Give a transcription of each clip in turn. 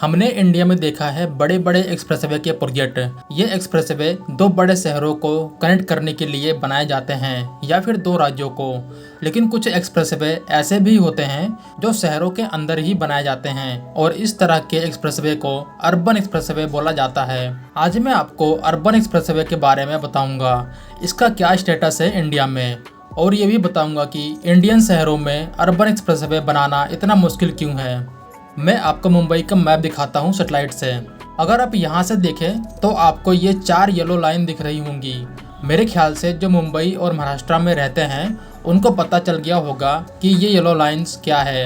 हमने इंडिया में देखा है बड़े बड़े एक्सप्रेसवे के प्रोजेक्ट। ये एक्सप्रेसवे दो बड़े शहरों को कनेक्ट करने के लिए बनाए जाते हैं या फिर दो राज्यों को। लेकिन कुछ एक्सप्रेसवे ऐसे भी होते हैं जो शहरों के अंदर ही बनाए जाते हैं और इस तरह के एक्सप्रेसवे को अर्बन एक्सप्रेसवे बोला जाता है। आज मैं आपको अर्बन एक्सप्रेसवे के बारे में बताऊंगा, इसका क्या स्टेटस है इंडिया में, और ये भी बताऊंगा कि इंडियन शहरों में अर्बन एक्सप्रेसवे बनाना इतना मुश्किल क्यों है। मैं आपको मुंबई का मैप दिखाता हूँ सैटेलाइट से। अगर आप यहाँ से देखें तो आपको ये 4 येलो लाइन दिख रही होंगी। मेरे ख्याल से जो मुंबई और महाराष्ट्र में रहते हैं उनको पता चल गया होगा कि ये येलो लाइंस क्या है।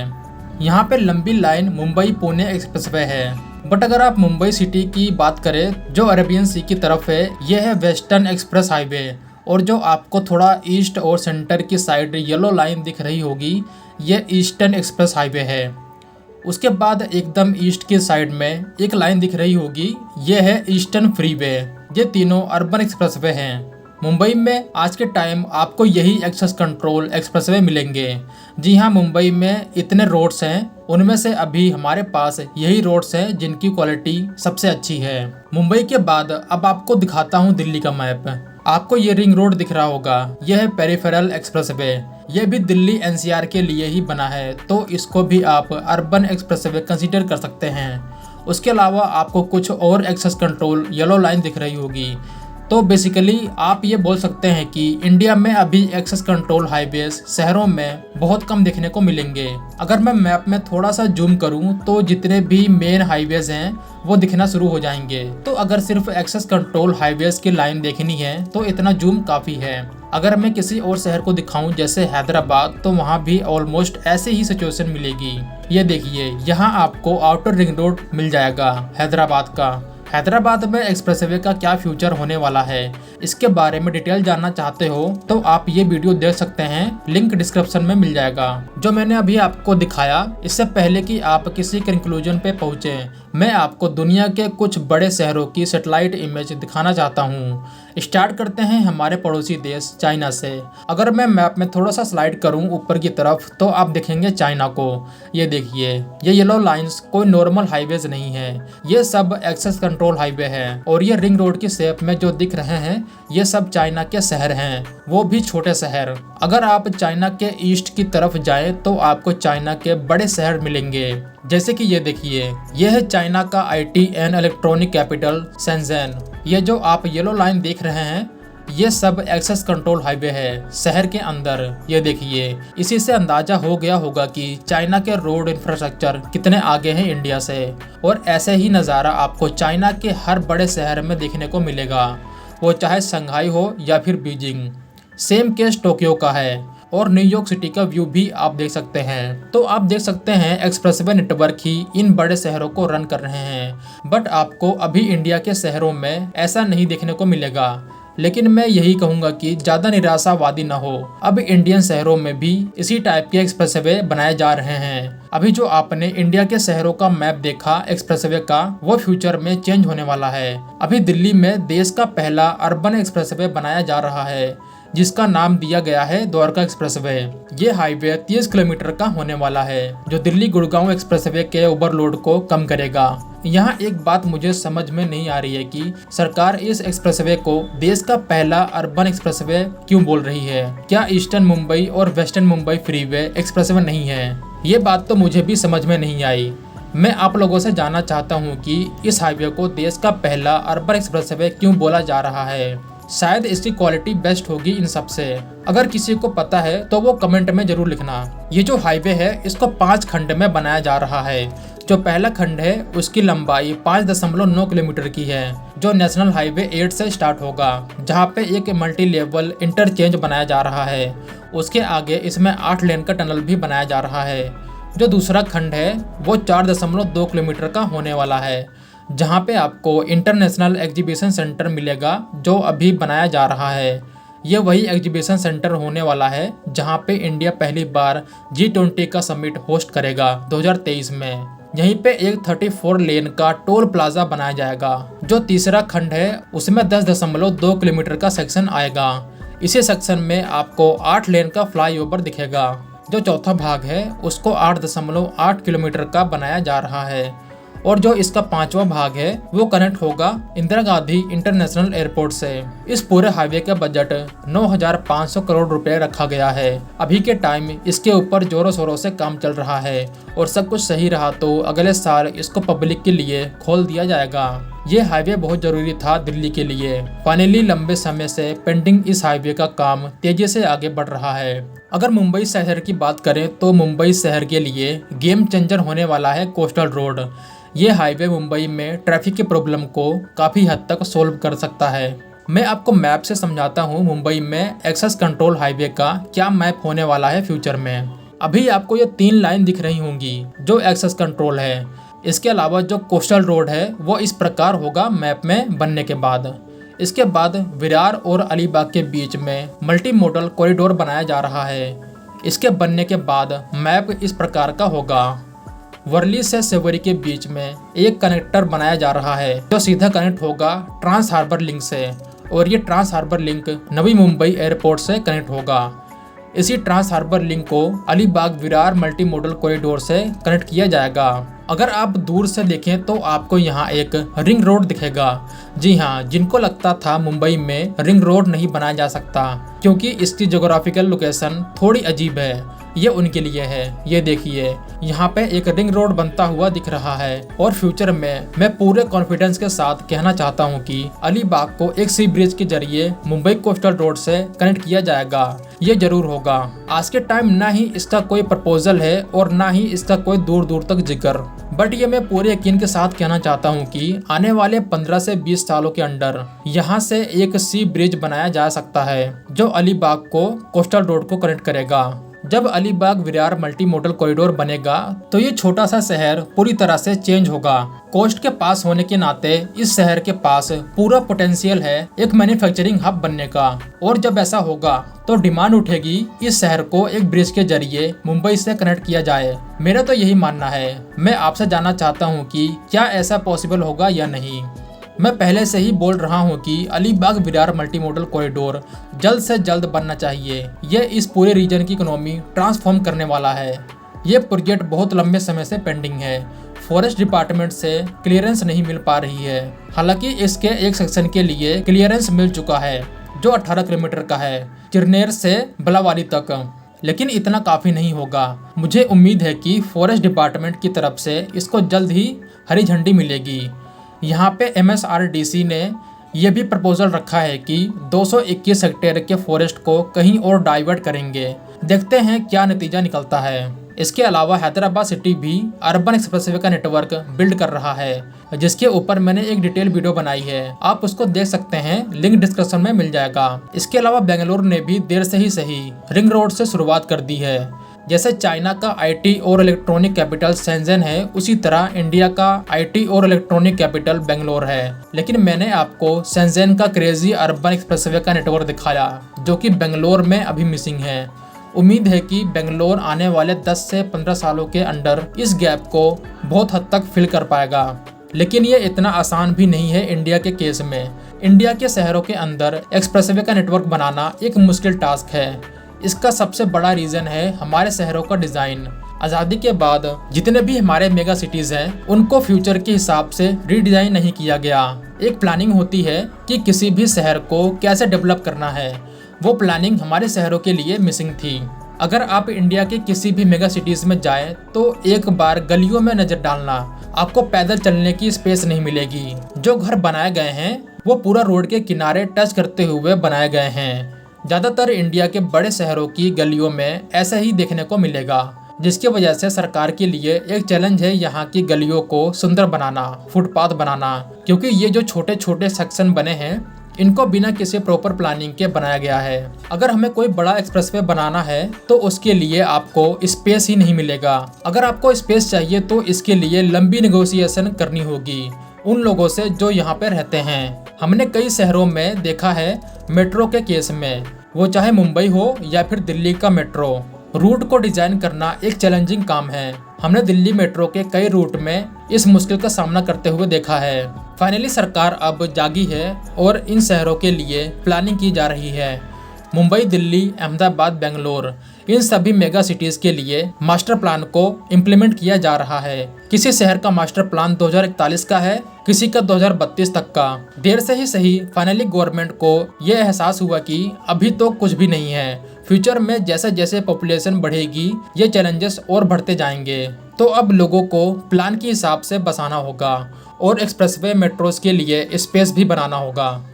यहाँ पे लंबी लाइन मुंबई पुणे एक्सप्रेसवे है। बट अगर आप मुंबई सिटी की बात करें जो अरेबियन सी की तरफ है, ये है वेस्टर्न एक्सप्रेस हाईवे। और जो आपको थोड़ा ईस्ट और सेंटर की साइड येलो लाइन दिख रही होगी, ये ईस्टर्न एक्सप्रेस हाईवे है। उसके बाद एकदम ईस्ट की साइड में एक लाइन दिख रही होगी, ये है ईस्टर्न फ्रीवे। ये तीनों अर्बन एक्सप्रेसवे हैं। मुंबई में आज के टाइम आपको यही एक्सेस कंट्रोल एक्सप्रेसवे मिलेंगे। जी हाँ, मुंबई में इतने रोड्स हैं, उनमें से अभी हमारे पास यही रोड्स हैं जिनकी क्वालिटी सबसे अच्छी है। मुंबई के बाद अब आपको दिखाता हूँ दिल्ली का मैप। आपको ये रिंग रोड दिख रहा होगा, यह है पेरिफेरल एक्सप्रेसवे। यह भी दिल्ली एनसीआर के लिए ही बना है, तो इसको भी आप अर्बन एक्सप्रेसवे कंसीडर कर सकते हैं। उसके अलावा आपको कुछ और एक्सेस कंट्रोल येलो लाइन दिख रही होगी। तो बेसिकली आप ये बोल सकते हैं कि इंडिया में अभी एक्सेस कंट्रोल हाईवेज शहरों में बहुत कम देखने को मिलेंगे। अगर मैं मैप में थोड़ा सा जूम करूं तो जितने भी मेन हाईवेज हैं वो दिखना शुरू हो जाएंगे। तो अगर सिर्फ एक्सेस कंट्रोल हाईवेज की लाइन देखनी है तो इतना जूम काफ़ी है। अगर मैं किसी और शहर को दिखाऊं जैसे हैदराबाद, तो वहाँ भी ऑलमोस्ट ऐसे ही सिचुएशन मिलेगी। ये देखिए, यहाँ आपको आउटर रिंग रोड मिल जाएगा हैदराबाद का। हैदराबाद में एक्सप्रेसवे का क्या फ्यूचर होने वाला है, इसके बारे में डिटेल जानना चाहते हो तो आप ये वीडियो देख सकते हैं, लिंक डिस्क्रिप्शन में मिल जाएगा। जो मैंने अभी आपको दिखाया, इससे पहले कि आप किसी कंक्लूजन पे पहुंचे, मैं आपको दुनिया के कुछ बड़े शहरों की सैटेलाइट इमेज दिखाना चाहता हूँ। स्टार्ट करते हैं हमारे पड़ोसी देश चाइना से। अगर मैं मैप में थोड़ा सा स्लाइड करूँ ऊपर की तरफ तो आप देखेंगे चाइना को। ये देखिए, ये येलो लाइंस कोई नॉर्मल हाईवेज नहीं है, ये सब एक्सेस कंट्रोल हाईवे है। और ये रिंग रोड की शेप में जो दिख रहे हैं ये सब चाइना के शहर हैं, वो भी छोटे शहर। अगर आप चाइना के ईस्ट की तरफ जाएं तो आपको चाइना के बड़े शहर मिलेंगे, जैसे कि ये देखिए, ये है चाइना का IT and electronic capital Shenzhen. ये जो आप येलो लाइन देख रहे हैं ये सब एक्सेस कंट्रोल हाईवे है शहर के अंदर। ये देखिए, इसी से अंदाजा हो गया होगा कि चाइना के रोड इंफ्रास्ट्रक्चर कितने आगे हैं इंडिया से। और ऐसे ही नज़ारा आपको चाइना के हर बड़े शहर में देखने को मिलेगा, वो चाहे शंघाई हो या फिर बीजिंग। सेम केस टोक्यो का है और न्यूयॉर्क सिटी का व्यू भी आप देख सकते हैं। तो आप देख सकते हैं एक्सप्रेसवे नेटवर्क ही इन बड़े शहरों को रन कर रहे हैं। बट आपको अभी इंडिया के शहरों में ऐसा नहीं देखने को मिलेगा। लेकिन मैं यही कहूँगा कि ज़्यादा निराशावादी न हो, अब इंडियन शहरों में भी इसी टाइप के एक्सप्रेसवे बनाए जा रहे हैं। अभी जो आपने इंडिया के शहरों का मैप देखा एक्सप्रेसवे का, वो फ्यूचर में चेंज होने वाला है। अभी दिल्ली में देश का पहला अर्बन एक्सप्रेसवे बनाया जा रहा है जिसका नाम दिया गया है द्वारका एक्सप्रेसवे। ये हाईवे 30 किलोमीटर का होने वाला है जो दिल्ली गुड़गांव एक्सप्रेसवे के ओवरलोड को कम करेगा। यहाँ एक बात मुझे समझ में नहीं आ रही है कि सरकार इस एक्सप्रेसवे को देश का पहला अर्बन एक्सप्रेसवे क्यों बोल रही है। क्या ईस्टर्न मुंबई और वेस्टर्न मुंबई फ्रीवे एक्सप्रेसवे नहीं है? ये बात तो मुझे भी समझ में नहीं आई। मैं आप लोगों से जानना चाहता हूँ कि इस हाईवे को देश का पहला अर्बन एक्सप्रेसवे क्यों बोला जा रहा है। शायद इसकी क्वालिटी बेस्ट होगी इन सब से। अगर किसी को पता है तो वो कमेंट में जरूर लिखना। ये जो हाईवे है इसको 5 खंड में बनाया जा रहा है। जो पहला खंड है उसकी लंबाई 5.9 किलोमीटर की है, जो नेशनल हाईवे 8 से स्टार्ट होगा, जहाँ पे एक मल्टी लेवल इंटरचेंज बनाया जा रहा है। उसके आगे इसमें 8 लेन का टनल भी बनाया जा रहा है। जो दूसरा खंड है वो 4.2 किलोमीटर का होने वाला है, जहाँ पे आपको इंटरनेशनल एग्जीबिशन सेंटर मिलेगा जो अभी बनाया जा रहा है। ये वही एग्जीबिशन सेंटर होने वाला है जहाँ पे इंडिया पहली बार G20 का समिट होस्ट करेगा 2023 में। यहीं पे एक 34 लेन का टोल प्लाजा बनाया जाएगा। जो तीसरा खंड है उसमें 10.2 किलोमीटर का सेक्शन आएगा। इसी सेक्शन में आपको 8 लेन का फ्लाईओवर दिखेगा। जो चौथा भाग है उसको 8.8 किलोमीटर का बनाया जा रहा है और जो इसका 5वां भाग है वो कनेक्ट होगा इंदिरा गांधी इंटरनेशनल एयरपोर्ट से। इस पूरे हाईवे का बजट 9,500 करोड़ रुपए रखा गया है। अभी के टाइम इसके ऊपर जोरों शोरों से काम चल रहा है और सब कुछ सही रहा तो अगले साल इसको पब्लिक के लिए खोल दिया जाएगा। ये हाईवे बहुत जरूरी था दिल्ली के लिए। फाइनली लंबे समय से पेंडिंग इस हाईवे का काम तेजी से आगे बढ़ रहा है। अगर मुंबई शहर की बात करें तो मुंबई शहर के लिए गेम चेंजर होने वाला है कोस्टल रोड। ये हाईवे मुंबई में ट्रैफिक की प्रॉब्लम को काफ़ी हद तक सोल्व कर सकता है। मैं आपको मैप से समझाता हूँ मुंबई में एक्सेस कंट्रोल हाईवे का क्या मैप होने वाला है फ्यूचर में। अभी आपको ये 3 लाइन दिख रही होंगी जो एक्सेस कंट्रोल है। इसके अलावा जो कोस्टल रोड है वो इस प्रकार होगा मैप में बनने के बाद। इसके बाद विरार और अलीबाग के बीच में मल्टी मोडल कॉरिडोर बनाया जा रहा है। इसके बनने के बाद मैप इस प्रकार का होगा। वर्ली से सेवरी के बीच में एक कनेक्टर बनाया जा रहा है जो सीधा कनेक्ट होगा ट्रांस हार्बर लिंक से, और ये trans harbour link Navi Mumbai airport से कनेक्ट होगा। इसी ट्रांस हार्बर लिंक को Alibag Virar multi modal corridor से कनेक्ट किया जाएगा। अगर आप दूर से देखें तो आपको यहाँ एक रिंग रोड दिखेगा। जी हाँ, जिनको लगता था मुंबई में रिंग रोड नहीं बनाया जा सकता क्योंकि इसकी ज्योग्राफिकल लोकेशन थोड़ी अजीब है, ये उनके लिए है। ये देखिए, यहाँ पे एक रिंग रोड बनता हुआ दिख रहा है और फ्यूचर में मैं पूरे कॉन्फिडेंस के साथ कहना चाहता हूँ कि अलीबाग को एक सी ब्रिज के जरिए मुंबई कोस्टल रोड से कनेक्ट किया जाएगा। ये जरूर होगा। आज के टाइम ना ही इसका कोई प्रपोजल है और ना ही इसका कोई दूर दूर तक जिक्र, बट ये मैं पूरे यकीन के साथ कहना चाहता हूँ कि आने वाले 15 से 20 सालों के अंदर यहाँ से एक सी ब्रिज बनाया जा सकता है जो अलीबाग को कोस्टल रोड को कनेक्ट करेगा। जब Alibag Virar multi modal corridor बनेगा तो ये छोटा सा शहर पूरी तरह से चेंज होगा। कोस्ट के पास होने के नाते इस शहर के पास पूरा पोटेंशियल है एक मैन्युफैक्चरिंग हब बनने का, और जब ऐसा होगा तो डिमांड उठेगी इस शहर को एक ब्रिज के जरिए मुंबई से कनेक्ट किया जाए। मेरा तो यही मानना है। मैं आपसे जानना चाहता हूँ कि क्या ऐसा पॉसिबल होगा या नहीं। मैं पहले से ही बोल रहा हूँ कि Alibag Virar multi modal corridor जल्द से जल्द बनना चाहिए। यह इस पूरे रीजन की इकोनॉमी ट्रांसफॉर्म करने वाला है। ये प्रोजेक्ट बहुत लंबे समय से पेंडिंग है। फॉरेस्ट डिपार्टमेंट से क्लियरेंस नहीं मिल पा रही है। हालांकि इसके एक सेक्शन के लिए क्लियरेंस मिल चुका है जो 18 किलोमीटर का है, चिरनेर से बलावाली तक। लेकिन इतना काफ़ी नहीं होगा। मुझे उम्मीद है कि फॉरेस्ट डिपार्टमेंट की तरफ से इसको जल्द ही हरी झंडी मिलेगी। यहाँ पे MSRDC ने यह भी प्रपोजल रखा है कि 221 हेक्टेयर के फॉरेस्ट को कहीं और डाइवर्ट करेंगे। देखते हैं क्या नतीजा निकलता है। इसके अलावा हैदराबाद सिटी भी अर्बन एक्सप्रेसवे का नेटवर्क बिल्ड कर रहा है, जिसके ऊपर मैंने एक डिटेल वीडियो बनाई है। आप उसको देख सकते हैं, लिंक डिस्क्रिप्शन में मिल जाएगा। इसके अलावा बेंगलुरु ने भी देर से ही सही रिंग रोड से शुरुआत कर दी है। जैसे चाइना का IT और इलेक्ट्रॉनिक कैपिटल शेंजन है, उसी तरह इंडिया का IT और इलेक्ट्रॉनिक कैपिटल बेंगलोर है। लेकिन मैंने आपको शेंजन का क्रेजी अर्बन एक्सप्रेसवे का नेटवर्क दिखाया जो कि बेंगलोर में अभी मिसिंग है। उम्मीद है कि बेंगलोर आने वाले 10 से 15 सालों के अंदर इस गैप को बहुत हद तक फिल कर पाएगा। लेकिन ये इतना आसान भी नहीं है इंडिया के केस में। इंडिया के शहरों के अंदर एक्सप्रेसवे का नेटवर्क बनाना एक मुश्किल टास्क है। इसका सबसे बड़ा रीज़न है हमारे शहरों का डिज़ाइन। आज़ादी के बाद जितने भी हमारे मेगा सिटीज़ हैं उनको फ्यूचर के हिसाब से रीडिज़ाइन नहीं किया गया। एक प्लानिंग होती है कि किसी भी शहर को कैसे डेवलप करना है, वो प्लानिंग हमारे शहरों के लिए मिसिंग थी। अगर आप इंडिया के किसी भी मेगा सिटीज़ में जाएं तो एक बार गलियों में नज़र डालना, आपको पैदल चलने की स्पेस नहीं मिलेगी। जो घर बनाए गए हैं वो पूरा रोड के किनारे टच करते हुए बनाए गए हैं। ज़्यादातर इंडिया के बड़े शहरों की गलियों में ऐसा ही देखने को मिलेगा, जिसकी वजह से सरकार के लिए एक चैलेंज है यहाँ की गलियों को सुंदर बनाना, फुटपाथ बनाना, क्योंकि ये जो छोटे छोटे सेक्शन बने हैं इनको बिना किसी प्रॉपर प्लानिंग के बनाया गया है। अगर हमें कोई बड़ा एक्सप्रेसवे बनाना है तो उसके लिए आपको स्पेस ही नहीं मिलेगा। अगर आपको स्पेस चाहिए तो इसके लिए लंबी नेगोशिएशन करनी होगी उन लोगों से जो यहाँ पे रहते हैं। हमने कई शहरों में देखा है मेट्रो के केस में, वो चाहे मुंबई हो या फिर दिल्ली का मेट्रो, रूट को डिजाइन करना एक चैलेंजिंग काम है। हमने दिल्ली मेट्रो के कई रूट में इस मुश्किल का सामना करते हुए देखा है। फाइनली सरकार अब जागी है और इन शहरों के लिए प्लानिंग की जा रही है। मुंबई, दिल्ली, अहमदाबाद, बेंगलोर, इन सभी मेगा सिटीज के लिए मास्टर प्लान को इम्प्लीमेंट किया जा रहा है। किसी शहर का मास्टर प्लान 2041 का है, किसी का 2032 तक का। देर से ही सही, फाइनली गवर्नमेंट को यह एहसास हुआ कि अभी तो कुछ भी नहीं है। फ्यूचर में जैसे जैसे पॉपुलेशन बढ़ेगी, ये चैलेंजेस और बढ़ते जाएंगे। तो अब लोगों को प्लान के हिसाब से बसाना होगा और एक्सप्रेसवे मेट्रोज के लिए स्पेस भी बनाना होगा।